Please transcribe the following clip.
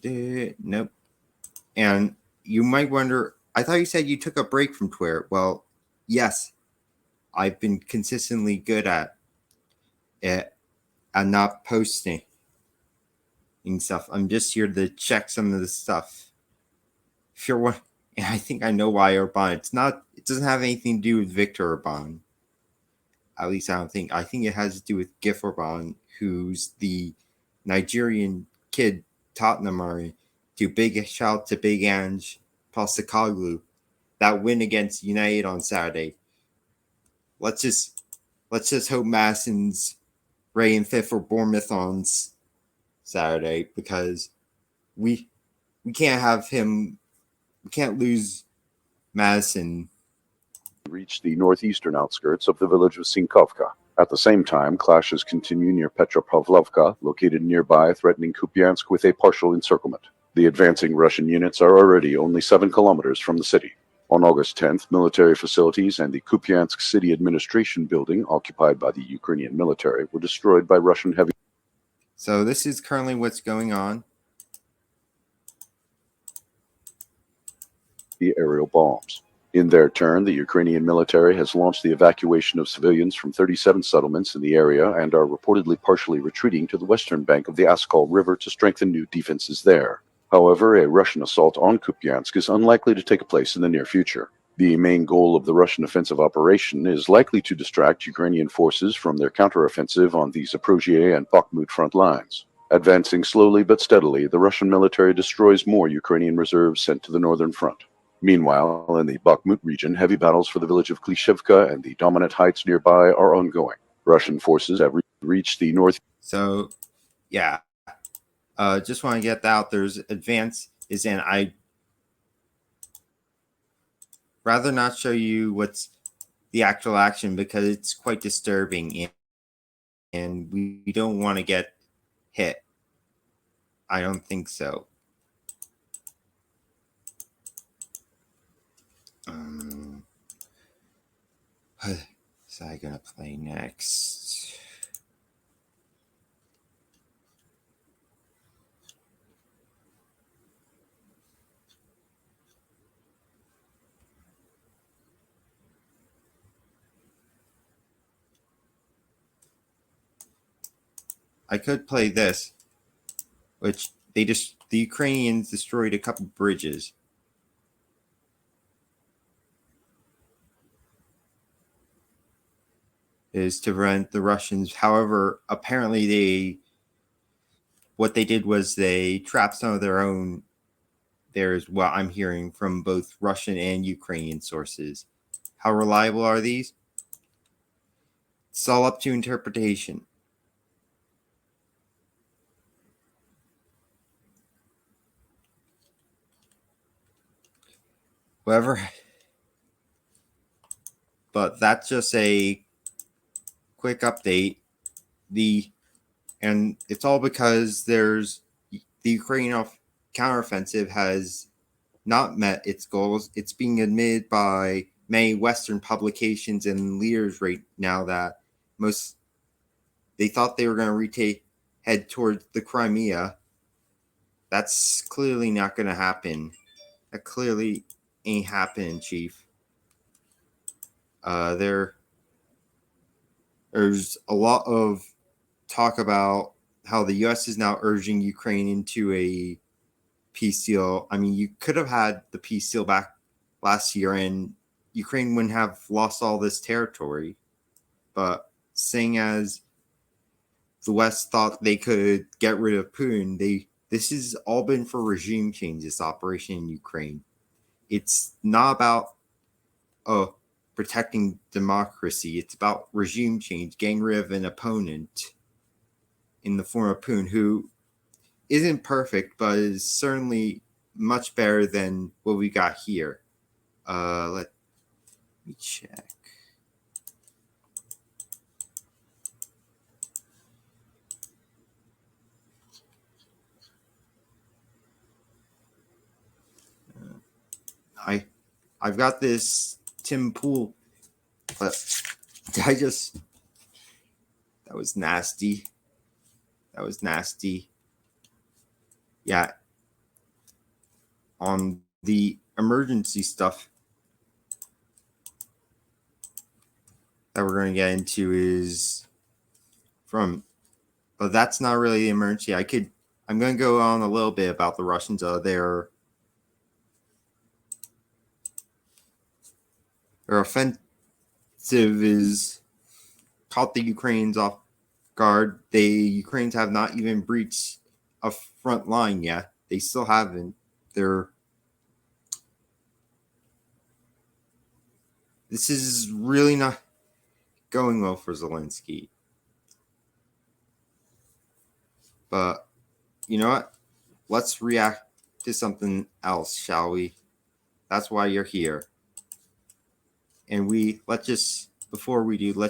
Nope. And you might wonder, I thought you said you took a break from Twitter. Well, yes, I've been consistently good at it and not posting stuff. I'm just here to check some of the stuff. If you're one, and I think I know why Orban. It doesn't have anything to do with Victor Orban. At least I don't think. I think it has to do with Gif Orban, who's the Nigerian kid Tottenham to big shout to Big Ange Postecoglou. That win against United on Saturday. Let's just hope Madison's ready and fit for Bournemouth on Saturday, because we can't have him. We can't lose Madison. Reached the northeastern outskirts of the village of Sinkovka. At the same time, clashes continue near Petropavlovka, located nearby, threatening Kupyansk with a partial encirclement. The advancing Russian units are already only 7 kilometers from the city. On August 10th, military facilities and the Kupyansk city administration building, occupied by the Ukrainian military, were destroyed by Russian heavy. So this is currently what's going on. The aerial bombs. In their turn, the Ukrainian military has launched the evacuation of civilians from 37 settlements in the area and are reportedly partially retreating to the western bank of the Askol River to strengthen new defenses there. However, a Russian assault on Kupyansk is unlikely to take place in the near future. The main goal of the Russian offensive operation is likely to distract Ukrainian forces from their counteroffensive on the Zaporozhye and Bakhmut front lines. Advancing slowly but steadily, the Russian military destroys more Ukrainian reserves sent to the northern front. Meanwhile, in the Bakhmut region, heavy battles for the village of Klishevka and the dominant heights nearby are ongoing. Russian forces have reached the north. So, yeah. Just want to get that out. There's advance is in. I rather not show you what's the actual action because it's quite disturbing, and we don't want to get hit. I don't think so. So I'm gonna play next. I could play this, which the Ukrainians destroyed a couple bridges. Is to prevent the Russians. However, apparently what they did was they trapped some of their own. There's what I'm hearing from both Russian and Ukrainian sources. How reliable are these? It's all up to interpretation. However, but that's just a quick update. And it's all because there's the Ukrainian counteroffensive has not met its goals. It's being admitted by many Western publications and leaders right now that they thought they were going to head towards the Crimea. That's clearly not going to happen. That clearly ain't happening, Chief. There's a lot of talk about how the U.S. is now urging Ukraine into a peace deal. I mean, you could have had the peace deal back last year and Ukraine wouldn't have lost all this territory. But seeing as the West thought they could get rid of Putin, this has all been for regime change, this operation in Ukraine. It's not about protecting democracy. It's about regime change, getting rid of an opponent in the form of Putin, who isn't perfect, but is certainly much better than what we got here. Let me check. I've got this Tim Pool, but that was nasty. Yeah, on the emergency stuff that we're going to get into is from, but that's not really the emergency. I'm going to go on a little bit about the Russians. Their offensive is caught the Ukrainians off guard. The Ukrainians have not even breached a front line yet. They still haven't. This is really not going well for Zelensky. But you know what? Let's react to something else, shall we? That's why you're here. And before we do, let's